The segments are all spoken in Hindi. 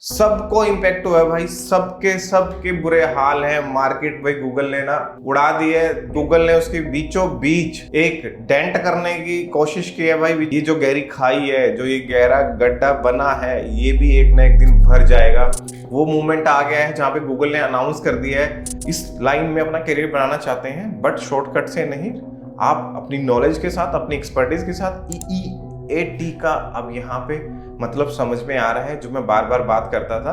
सबको इम्पैक्ट हुआ है भाई। सबके सबके बुरे हाल हैं। मार्केट भाई गूगल ने ना उड़ा दी है। गूगल ने उसके बीचों बीच एक डेंट करने की कोशिश की है भाई। ये जो गहरी खाई है, जो ये गहरा गड्ढा बना है, ये भी एक ना एक दिन भर जाएगा। वो मूवमेंट आ गया है जहाँ पे गूगल ने अनाउंस कर दिया है इस लाइन में अपना करियर बनाना चाहते हैं, बट शॉर्टकट से नहीं। आप अपनी नॉलेज के साथ, अपनी एक्सपर्टीज के साथ EEAT का अब यहाँ पे मतलब समझ में आ रहा है, जो मैं बार बार बात करता था।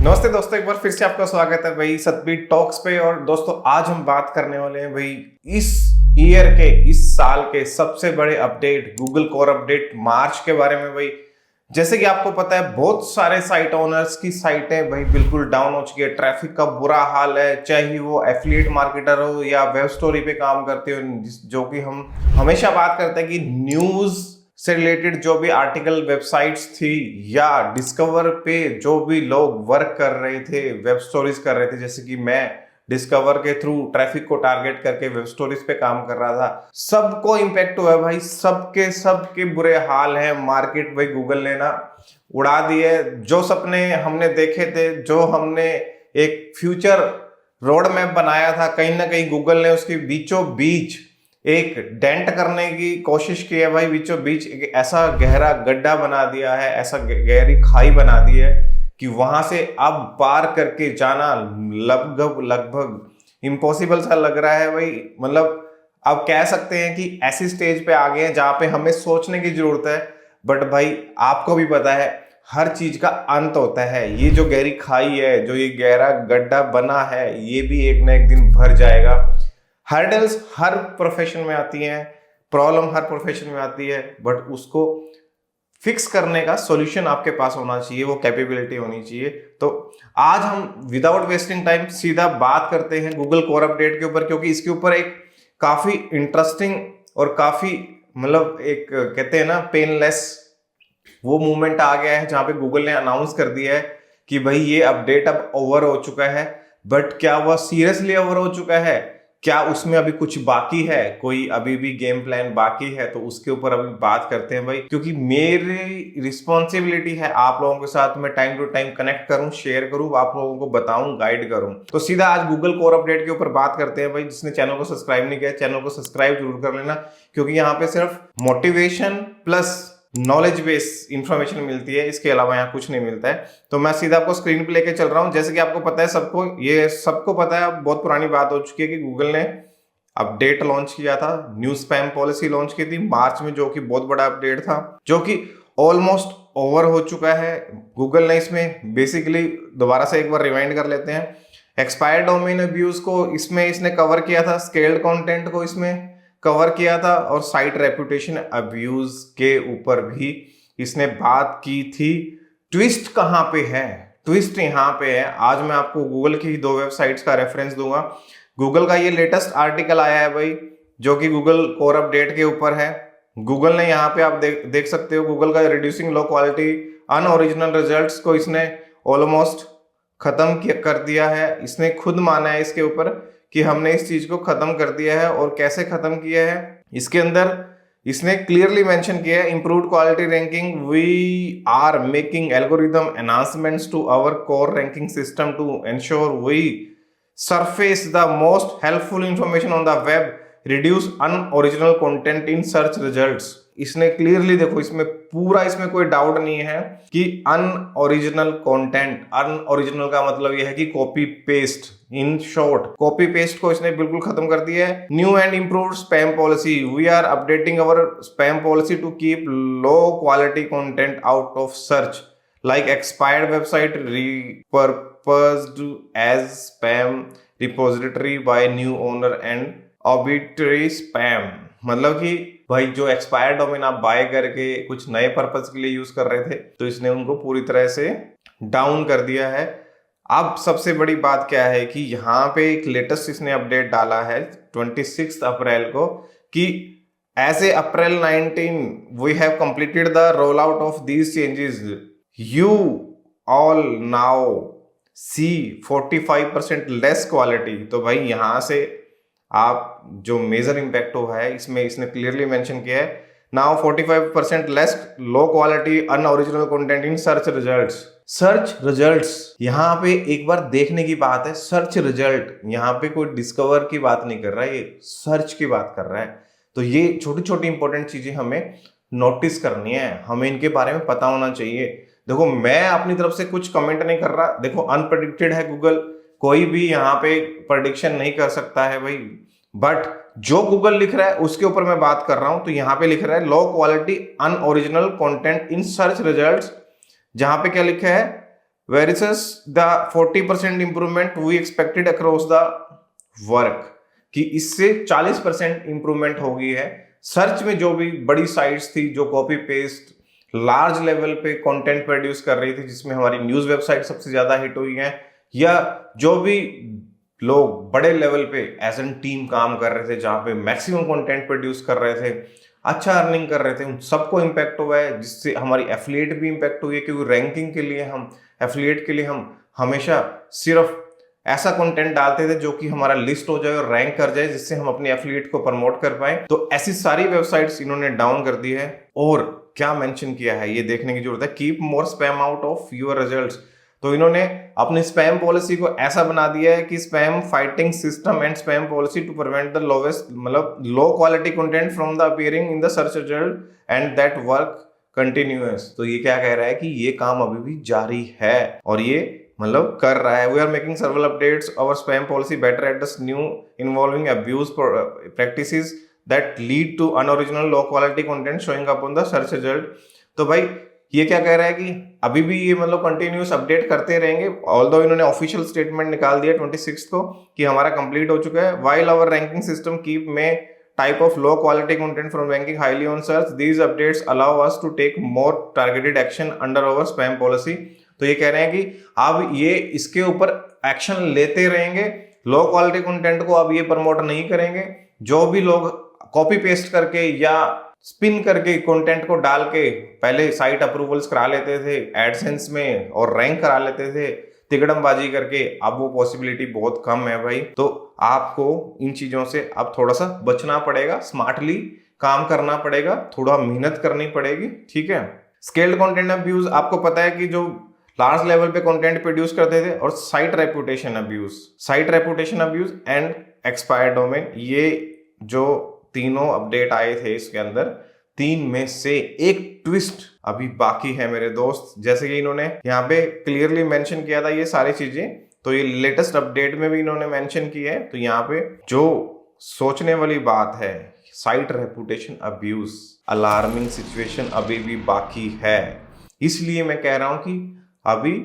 नमस्ते दोस्तों, एक बार फिर से आपका स्वागत है भाई सतबीर टॉक्स पे। और दोस्तों आज हम बात करने वाले हैं भाई इस ईयर के, इस साल के सबसे बड़े अपडेट, गूगल कोर अपडेट मार्च के बारे में भाई। जैसे कि आपको पता है, बहुत सारे साइट ओनर्स की साइटें भाई बिल्कुल डाउन हो चुकी है। ट्रैफिक का बुरा हाल है, चाहे वो एफिलिएट मार्केटर हो या वेब स्टोरी पे काम करते हो, जो कि हम हमेशा बात करते हैं कि न्यूज से रिलेटेड जो भी आर्टिकल वेबसाइट्स थी या डिस्कवर पे जो भी लोग वर्क कर रहे थे, वेब स्टोरीज कर रहे थे, जैसे कि मैं डिस्कवर के थ्रू ट्रैफिक को टारगेट करके वेब स्टोरीज पे काम कर रहा था, सबको इम्पैक्ट हुआ है भाई। सबके सबके बुरे हाल हैं। मार्केट भाई गूगल ने ना उड़ा दी है। जो सपने हमने देखे थे, जो हमने एक फ्यूचर रोड मैप बनाया था, कहीं ना कहीं गूगल ने उसके बीचों बीच एक डेंट करने की कोशिश की है भाई। बीचों बीच एक ऐसा गहरा गड्ढा बना दिया है, ऐसा गहरी खाई बना दी है कि वहां से अब पार करके जाना लगभग इम्पॉसिबल सा लग रहा है भाई। मतलब अब कह सकते हैं कि ऐसी स्टेज पे आ गए हैं जहां पे हमें सोचने की जरूरत है, बट भाई आपको भी पता है हर चीज का अंत होता है। ये जो गहरी खाई है, जो ये गहरा गड्ढा बना है, ये भी एक ना एक दिन भर जाएगा। हर्डल्स हर प्रोफेशन में आती हैं, प्रॉब्लम हर प्रोफेशन में आती है, बट उसको फिक्स करने का सॉल्यूशन आपके पास होना चाहिए, वो कैपेबिलिटी होनी चाहिए। तो आज हम विदाउट वेस्टिंग टाइम सीधा बात करते हैं गूगल कोर अपडेट के ऊपर, क्योंकि इसके ऊपर एक काफी इंटरेस्टिंग और काफी मतलब एक कहते हैं ना पेनलेस वो मूवमेंट आ गया है जहां पे गूगल ने अनाउंस कर दिया है कि भाई ये अपडेट अब ओवर हो चुका है। बट क्या वह सीरियसली ओवर हो चुका है? क्या उसमें अभी कुछ बाकी है? कोई अभी भी गेम प्लान बाकी है? तो उसके ऊपर अभी बात करते हैं भाई, क्योंकि मेरी रिस्पॉन्सिबिलिटी है आप लोगों के साथ में टाइम टू टाइम कनेक्ट करूं, शेयर करूं, आप लोगों को बताऊं, गाइड करूं। तो सीधा आज गूगल कोर अपडेट के ऊपर बात करते हैं भाई। जिसने चैनल को सब्सक्राइब नहीं किया, चैनल को सब्सक्राइब जरूर कर लेना, क्योंकि यहाँ पे सिर्फ motivation plus knowledge base information मिलती है, इसके अलावा यहाँ कुछ नहीं मिलता है। तो मैं सीधा आपको स्क्रीन पे लेके चल रहा हूँ। जैसे कि आपको पता है, सबको पता है, बहुत पुरानी बात हो चुकी है कि गूगल ने अपडेट लॉन्च किया था, न्यू स्पैम पॉलिसी लॉन्च की थी मार्च में, जो कि बहुत बड़ा अपडेट था, जो कि ऑलमोस्ट ओवर हो चुका है। गूगल ने इसमें बेसिकली दोबारा से एक बार रिवाइंड कर लेते हैं, एक्सपायर्ड डोमेन अब्यूज को इसने कवर किया था, स्केल्ड कंटेंट को इसमें कवर किया था, और साइट रेपुटेशन अब्यूज के ऊपर भी इसने बात की थी। ट्विस्ट कहां पे है? ट्विस्ट यहां पे है। आज मैं आपको गूगल की 2 वेबसाइट्स का रेफरेंस दूंगा। गूगल का ये लेटेस्ट आर्टिकल आया है भाई, जो कि गूगल कोर अपडेट के ऊपर है। गूगल ने यहाँ पे आप देख सकते हो, गूगल का रिड्यूसिंग लो क्वालिटी अनओरिजिनल रिजल्ट्स को इसने ऑलमोस्ट खत्म कर दिया है। इसने खुद माना है इसके ऊपर कि हमने इस चीज को खत्म कर दिया है। और कैसे खत्म किया है, इसके अंदर इसने क्लियरली मेंशन किया है, improved quality ranking, we are making algorithm enhancements to our core ranking system to ensure we surface the most helpful information on the web, reduce unoriginal content in search results। इसने क्लियरली देखो, इसमें पूरा, इसमें कोई डाउट नहीं है कि अनओरिजिनल कंटेंट, अनओरिजिनल का मतलब यह है कि copy paste, in short copy paste को इसने बिल्कुल खत्म कर दिया है। New and improved spam policy, we are updating our spam policy to keep low quality content out of search like expired website repurposed as spam repository by new owner and arbitrary spam। मतलब कि भाई जो एक्सपायर्ड डोमेन आप बाय करके कुछ नए पर्पस के लिए यूज कर रहे थे, तो इसने उनको पूरी तरह से डाउन कर दिया है। अब सबसे बड़ी बात क्या है कि यहाँ पे एक लेटेस्ट इसने अपडेट डाला है 26 अप्रैल को कि as a April 19 we have completed the rollout of these changes, you all now see 45% less quality. तो भाई यहां से आप जो मेजर इम्पैक्ट हुआ है इसमें इसने क्लियरली मेंशन किया है। Now 45% less low quality unoriginal content in search results. Search results यहाँ पे एक बार देखने की बात है। सर्च रिजल्ट यहाँ पे कोई डिस्कवर की बात नहीं कर रहा है, ये सर्च की बात कर रहा है। तो ये छोटी छोटी इंपॉर्टेंट चीजें हमें नोटिस करनी है, हमें इनके बारे में पता होना चाहिए। देखो मैं अपनी तरफ से कुछ कमेंट नहीं कर रहा, देखो अनप्रेडिक्टेड है गूगल, कोई भी यहाँ पे प्रेडिक्शन नहीं कर सकता है भाई, बट जो गूगल लिख रहा है उसके ऊपर मैं बात कर रहा हूं। तो यहाँ पे लिख रहा है low quality unoriginal content in search results, जहां पे क्या लिखा है versus the 40% improvement we expected across the work, कि इससे 40% इंप्रूवमेंट हो गई है। सर्च में जो भी बड़ी साइट्स थी जो कॉपी पेस्ट लार्ज लेवल पे कंटेंट प्रोड्यूस कर रही थी, जिसमें हमारी न्यूज वेबसाइट सबसे ज्यादा हिट हुई है, या जो भी लोग बड़े लेवल पे एज एन टीम काम कर रहे थे जहां पे मैक्सिमम कंटेंट प्रोड्यूस कर रहे थे, अच्छा अर्निंग कर रहे थे, उन सबको इम्पैक्ट हुआ है, जिससे हमारी एफिलिएट भी इम्पैक्ट हुई है। क्योंकि रैंकिंग के लिए हम एफिलिएट के लिए हम हमेशा सिर्फ ऐसा कंटेंट डालते थे जो कि हमारा लिस्ट हो जाए और रैंक कर जाए, जिससे हम अपने एफिलिएट को प्रमोट कर पाए। तो ऐसी सारी वेबसाइट्स इन्होंने डाउन कर दी है। और क्या मेंशन किया है ये देखने की जरूरत है, keep more spam out of your results. तो इन्होंने अपनी स्पैम पॉलिसी को ऐसा बना दिया है कि spam fighting system and spam policy to prevent the lowest मतलब low quality content from the appearing in the search result and that work continuous. तो ये क्या कह रहा है कि ये काम अभी भी जारी है और ये मतलब कर रहा है। We are making several updates our spam policy better at the new involving abuse practices that lead to unoriginal low quality content showing up on the search result. तो भाई ये क्या कह रहा है कि अभी भी ये मतलब कंटिन्यूस अपडेट करते रहेंगे। ऑल्दो इन्होंने ऑफिशियल स्टेटमेंट निकाल दिया 26 को कि हमारा कंप्लीट हो चुका है। While our ranking system keep में type of low quality content from ranking highly on search, these updates allow us to take more targeted action under our spam policy। तो ये कह रहे हैं कि अब ये इसके ऊपर एक्शन लेते रहेंगे, लो क्वालिटी कंटेंट को अब ये प्रमोट नहीं करेंगे। जो भी लोग कॉपी पेस्ट करके या स्पिन करके कंटेंट को डाल के पहले साइट अप्रूवल्स करा लेते थे एडसेंस में और रैंक करा लेते थे तिकड़मबाजी करके, अब वो पॉसिबिलिटी बहुत कम है भाई। तो आपको इन चीजों से अब थोड़ा सा बचना पड़ेगा, स्मार्टली काम करना पड़ेगा, थोड़ा मेहनत करनी पड़ेगी, ठीक है। स्केल्ड कंटेंट अब्यूज, आपको पता है कि जो लार्ज लेवल पे कंटेंट प्रोड्यूस करते थे, और site reputation abuse and expired domain, ये जो तीनों अपडेट आए थे इसके अंदर, तीन में से एक ट्विस्ट अभी बाकी है मेरे दोस्त। जैसे कि इन्होंने यहाँ पे क्लियरली मेंशन किया था ये सारी चीजें, तो ये लेटेस्ट अपडेट में भी इन्होंने मेंशन की है। तो यहाँ पे जो सोचने वाली बात है, site reputation abuse, alarming situation अभी भी बाकी है। इसलिए मैं कह रहा हूं कि अभी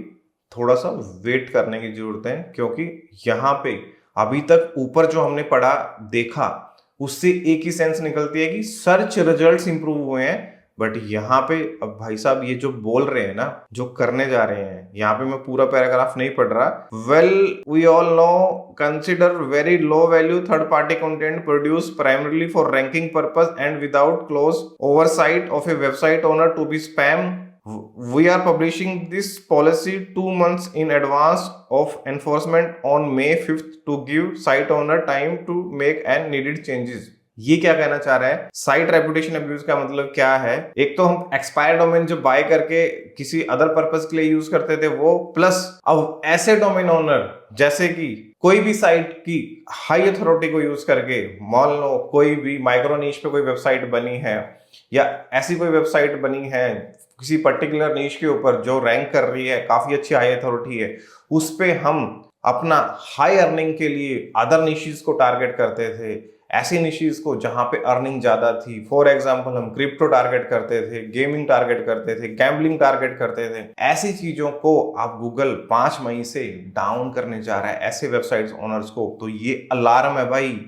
थोड़ा सा वेट करने की जरूरत है, क्योंकि यहाँ पे अभी तक ऊपर जो हमने पढ़ा देखा उससे एक ही सेंस निकलती है कि सर्च रिजल्ट्स इंप्रूव हुए हैं। बट यहाँ पे अब भाई साहब ये जो बोल रहे हैं ना, जो करने जा रहे हैं, यहाँ पे मैं पूरा पैराग्राफ नहीं पढ़ रहा। Well we all know consider very low value third party content produce primarily for ranking purpose and without close oversight of a website owner to be spam. We are publishing this policy 2 months in advance of enforcement on May 5th to give site owner time to make and needed changes। ये क्या कहना चाह रहा है? साइट रेपुटेशन अब्यूज का मतलब क्या है? एक तो हम एक्सपायर डोमेन जो बाय करके किसी अदर पर्पस के लिए यूज करते थे वो, प्लस अब ऐसे डोमेन ओनर जैसे कि कोई भी साइट की हाई अथॉरिटी को यूज करके, मान लो कोई भी माइक्रो नीश पे कोई वेबसाइट बनी है या ऐसी कोई वेबसाइट बनी है किसी पर्टिकुलर नीश के ऊपर जो रैंक कर रही है, काफी अच्छी हाई अथॉरिटी है, उस पे हम अपना हाई अर्निंग के लिए अदर निशीज को टारगेट करते थे, ऐसी निशीज को जहां पे अर्निंग ज्यादा थी। फॉर एग्जांपल हम क्रिप्टो टारगेट करते थे, गेमिंग टारगेट करते थे, गैम्बलिंग टारगेट करते थे। ऐसी चीजों को अब गूगल 5 मई से डाउन करने जा रहा है, ऐसे वेबसाइट्स ओनर्स को। तो ये अलार्म है भाई,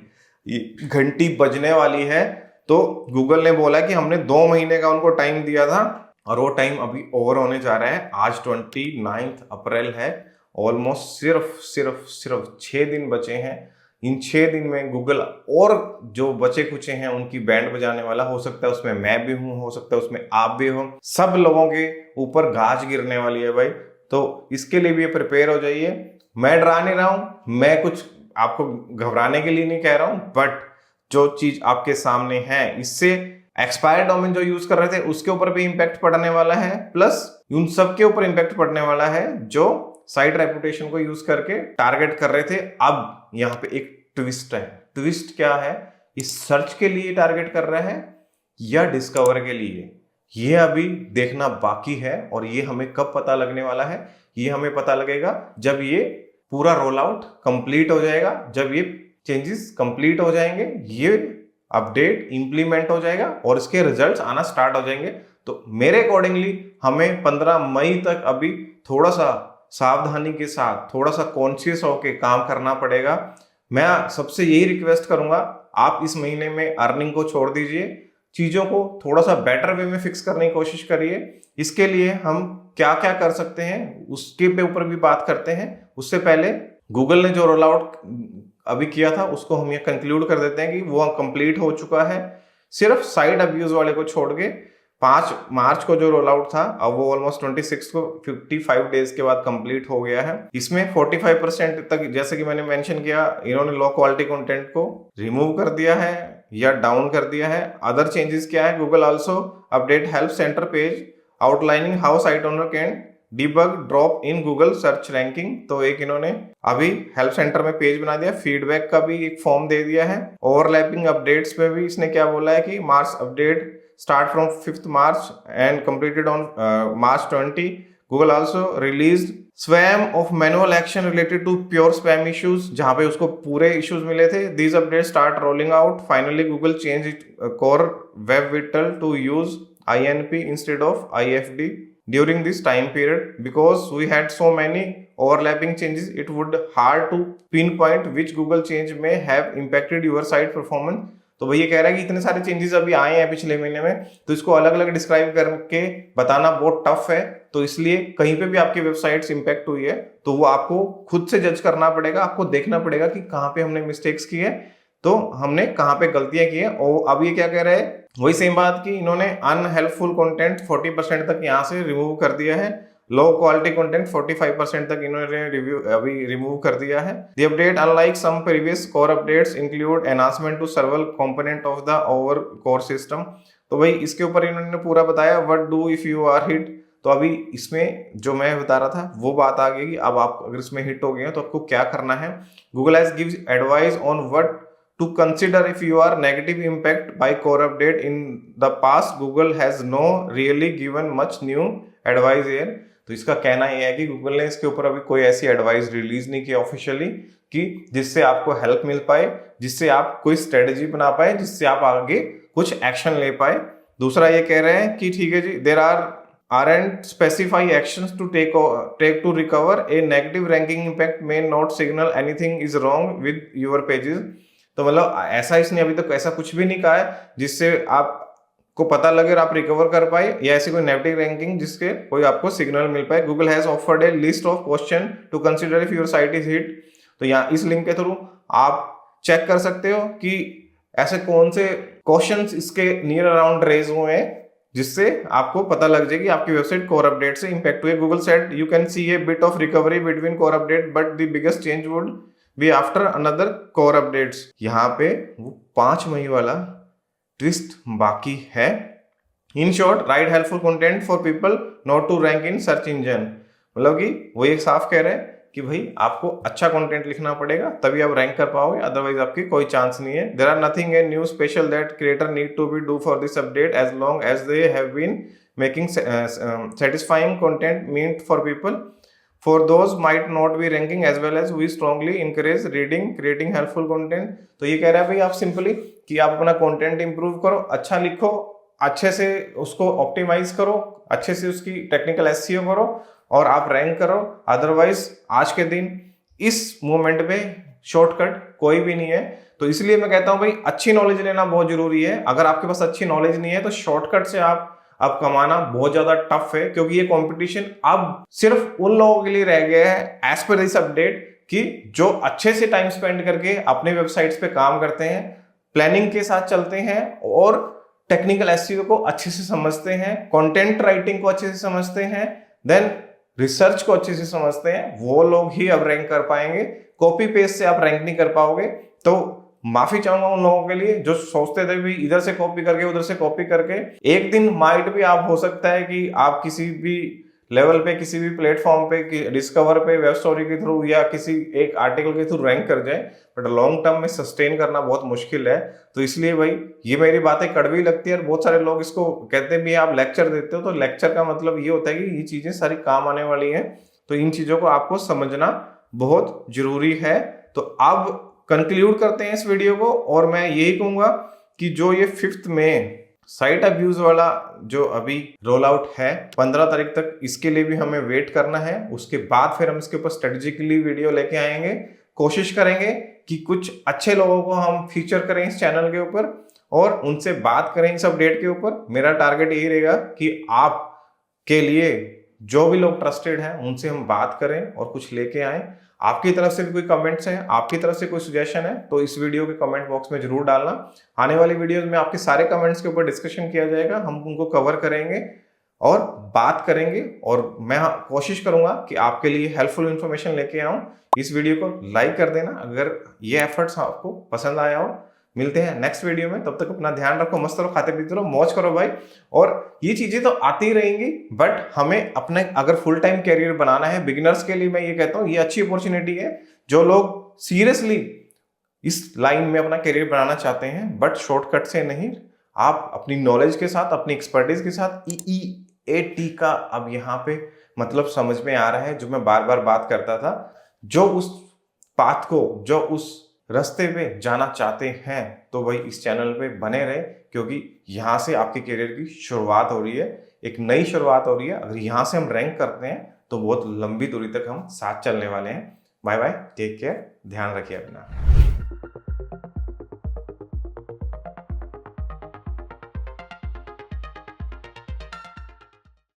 ये घंटी बजने वाली है। तो गूगल ने बोला कि हमने 2 महीने का उनको टाइम दिया था और वो टाइम अभी ओवर होने जा रहा है। आज 29 अप्रैल है, ऑलमोस्ट सिर्फ 6 दिन बचे हैं। इन 6 दिन में गूगल और जो बचे कुचे हैं उनकी बैंड बजाने वाला, हो सकता है उसमें मैं भी हूं, हो सकता है उसमें आप भी हो, सब लोगों के ऊपर गाज गिरने वाली है भाई। तो इसके लिए भी प्रिपेयर हो जाइए। मैं डरा नहीं रहा हूं, मैं कुछ आपको घबराने के लिए नहीं कह रहा हूं, बट जो चीज आपके सामने है इससे एक्सपायर डोमेन जो यूज कर रहे थे उसके ऊपर भी इंपैक्ट पड़ने वाला है, प्लस उन सबके ऊपर इंपैक्ट पड़ने वाला है जो साइट रेपुटेशन को यूज करके टारगेट कर रहे थे। अब यहाँ पे एक ट्विस्ट है। ट्विस्ट क्या है? इस सर्च के लिए टारगेट कर रहा है या डिस्कवर के लिए, ये अभी देखना बाकी है। और ये हमें कब पता लगने वाला है? ये हमें पता लगेगा जब ये पूरा रोल आउट कंप्लीट हो जाएगा, जब ये चेंजेस कंप्लीट हो जाएंगे, ये अपडेट इंप्लीमेंट हो जाएगा और इसके रिजल्ट्स आना स्टार्ट हो जाएंगे। तो मेरे अकॉर्डिंगली हमें 15 मई तक अभी थोड़ा सा सावधानी के साथ, थोड़ा सा कॉन्शियस होके काम करना पड़ेगा। मैं सबसे यही रिक्वेस्ट करूंगा, आप इस महीने में अर्निंग को छोड़ दीजिए, चीजों को थोड़ा सा बेटर वे में फिक्स करने की कोशिश करिए। इसके लिए हम क्या क्या कर सकते हैं उसके पे ऊपर भी बात करते हैं। उससे पहले गूगल ने जो रोल आउट अभी किया था उसको हम ये कंक्लूड कर देते हैं कि वो कंप्लीट हो चुका है। सिर्फ साइड अब्यूज वाले को छोड़ के 5 मार्च को जो रोल आउट था, अब वो ऑलमोस्ट 26 को 55 डेज के बाद कंप्लीट हो गया है। इसमें 45% तक, जैसे कि मैंने मेंशन किया, इन्होंने लो क्वालिटी कंटेंट को रिमूव कर दिया है या डाउन कर दिया है। अदर चेंजेस क्या है? Google also update help centre page outlining how site owner can debug drop in Google search ranking. तो एक इन्होंने अभी हेल्प सेंटर में पेज बना दिया, फीडबैक का भी एक फॉर्म दे दिया है। ओवरलैपिंग अपडेट्स में भी इसने क्या बोला है कि मार्च update start from 5th March and completed on March 20. Google also released swarm of manual action related to pure spam issues, जहां पे उसको पूरे issues मिले थे। These updates start rolling out. Finally, Google changed its core web vital to use INP instead of IFD during this time period because we had so many overlapping changes. It would hard to pinpoint which Google change may have impacted your site performance. तो भैया कह रहा है कि इतने सारे चेंजेस अभी आए हैं पिछले महीने में, तो इसको अलग अलग डिस्क्राइब करके बताना बहुत टफ है। तो इसलिए कहीं पे भी आपकी वेबसाइट्स इंपैक्ट हुई है तो वो आपको खुद से जज करना पड़ेगा, आपको देखना पड़ेगा कि कहाँ पे हमने मिस्टेक्स की है, तो हमने कहाँ पे गलतियां की है। और अब ये क्या कह रहे हैं? वही सेम बात की इन्होंने अनहेल्पफुल कंटेंट 40% तक यहाँ से रिमूव कर दिया है। लो क्वालिटी कंटेंट 45% तक इन्होंने रिमूव कर दिया है। The update, unlike some previous core updates, include enhancement to several component of the over core system. तो भाई इसके ऊपर इन्होंने पूरा बताया what do if you are hit। तो अभी इसमें जो मैं बता रहा था वो बात आ गई कि अब आप अगर इसमें हिट हो गए हैं तो आपको क्या करना है। Google has gives advice on what to consider if you are negative impact by core update. In the past, Google has no really given much new advice here. तो इसका कहना यह है कि गूगल ने इसके ऊपर अभी कोई ऐसी एडवाइस रिलीज नहीं की ऑफिशियली कि जिससे आपको हेल्प मिल पाए, जिससे आप कोई स्ट्रेटजी बना पाए, जिससे आप आगे कुछ एक्शन ले पाए। दूसरा ये कह रहे हैं कि ठीक है जी, there aren't specified actions to take to recover a negative ranking impact may not signal anything is wrong with your pages। तो मतलब ऐसा इसने अभी तक ऐसा कुछ भी नहीं कहा है जिससे आप को पता लगे और आप रिकवर कर पाए, या ऐसी कोई नेगेटिव रैंकिंग जिसके कोई आपको सिग्नल मिल पाए। Google has offered a list of question to consider if your site is hit. तो यहाँ इस लिंक के थ्रू आप चेक कर सकते हो कि ऐसे कौन से क्वेश्चंस इसके नियर अराउंड रेज हुए हैं जिससे आपको पता लग जाए कि आपकी वेबसाइट कोर अपडेट से इंपैक्ट हुई है। Google said you can see a bit of recovery between core update but the biggest change would be after another core updates. यहाँ पे वो 5 मई वाला ट्विस्ट बाकी है। In short, write helpful content for people not to rank in search engine. मतलब कि वो एक साफ कह रहे हैं कि भाई आपको अच्छा कंटेंट लिखना पड़ेगा तभी आप रैंक कर पाओगे, अदरवाइज आपकी कोई चांस नहीं है। There are nothing a new special that creator need to be do for this update as long as they have been making satisfying content meant for people. For those might not be ranking as well as we strongly encourage reading, creating helpful content। तो ये कह रहा है भाई आप सिंपली कि आप अपना कंटेंट इंप्रूव करो, अच्छा लिखो, अच्छे से उसको ऑप्टिमाइज करो, अच्छे से उसकी टेक्निकल एसईओ करो और आप रैंक करो। अदरवाइज आज के दिन इस मोमेंट पे शॉर्टकट कोई भी नहीं है। तो इसलिए मैं कहता हूं भाई अच्छी नॉलेज लेना बहुत जरूरी है। अगर आपके पास अच्छी नॉलेज नहीं है तो शॉर्टकट से आप अब कमाना बहुत ज्यादा टफ है, क्योंकि ये कंपटीशन अब सिर्फ उन लोगों के लिए रह गया है एज पर दिस अपडेट कि जो अच्छे से टाइम स्पेंड करके अपने वेबसाइट्स पे काम करते हैं, प्लानिंग के साथ चलते हैं और टेक्निकल एसईओ को अच्छे से समझते हैं, कंटेंट राइटिंग को अच्छे से समझते हैं, देन रिसर्च को अच्छे से समझते हैं, वो लोग ही अब रैंक कर पाएंगे। कॉपी पेस्ट से आप रैंक नहीं कर पाओगे। तो माफी चाहूंगा उन लोगों के लिए जो सोचते थे भी इधर से कॉपी करके उधर से कॉपी करके। एक दिन माइट भी आप हो सकता है कि आप किसी भी लेवल पे, किसी भी प्लेटफॉर्म पे, डिस्कवर पे, वेब स्टोरी के थ्रू या किसी एक आर्टिकल के थ्रू रैंक कर जाए, बट लॉन्ग टर्म में सस्टेन करना बहुत मुश्किल है। तो इसलिए भाई ये मेरी बातें कड़वी लगती है और बहुत सारे लोग इसको कहते भी आप लेक्चर देते हो, तो लेक्चर का मतलब ये होता है कि ये चीजें सारी काम आने वाली हैं, तो इन चीजों को आपको समझना बहुत जरूरी है। तो अब कंक्लूड करते हैं इस वीडियो को, और मैं यही कहूंगा कि जो ये 5th में साइट अब्यूज वाला जो अभी रोल आउट है 15 तारीख तक, इसके लिए भी हमें वेट करना है। उसके बाद फिर हम इसके ऊपर स्ट्रेटेजिकली वीडियो लेके आएंगे। कोशिश करेंगे कि कुछ अच्छे लोगों को हम फीचर करें इस चैनल के ऊपर और उनसे बात करें इस अपडेट के ऊपर। मेरा टारगेट यही रहेगा कि आप के लिए जो भी लोग ट्रस्टेड हैं उनसे हम बात करें और कुछ लेके आए। आपकी तरफ से भी कोई कमेंट्स हैं, आपकी तरफ से कोई सजेशन है, तो इस वीडियो के कमेंट बॉक्स में जरूर डालना। आने वाली वीडियोस में आपके सारे कमेंट्स के ऊपर डिस्कशन किया जाएगा, हम उनको कवर करेंगे और बात करेंगे, और मैं कोशिश करूंगा कि आपके लिए हेल्पफुल इंफॉर्मेशन लेके आऊं। इस वीडियो को लाइक कर देना अगर ये एफर्ट्स आपको पसंद आया हो। मिलते हैं नेक्स्ट वीडियो में, तब तक अपना ध्यान रखो, मस्त रहो, खाते पीते रहो, मौज करो भाई। और ये चीजें तो आती रहेंगी, बट हमें अपने अगर फुल टाइम कैरियर बनाना है, बिगिनर्स के लिए मैं ये कहता हूँ ये अच्छी अपॉर्चुनिटी है। जो लोग सीरियसली इस लाइन में अपना कैरियर बनाना चाहते हैं बट शॉर्टकट से नहीं, आप अपनी नॉलेज के साथ, अपनी एक्सपर्टीज के साथ EEAT का अब यहाँ पे मतलब समझ में आ रहा है, जो मैं बार बार बात करता था। जो उस पाथ को, जो उस रास्ते पे जाना चाहते हैं, तो भाई इस चैनल पे बने रहे, क्योंकि यहाँ से आपके करियर की शुरुआत हो रही है, एक नई शुरुआत हो रही है। अगर यहाँ से हम रैंक करते हैं तो बहुत लंबी दूरी तक हम साथ चलने वाले हैं। बाय बाय, टेक केयर, ध्यान रखिए अपना।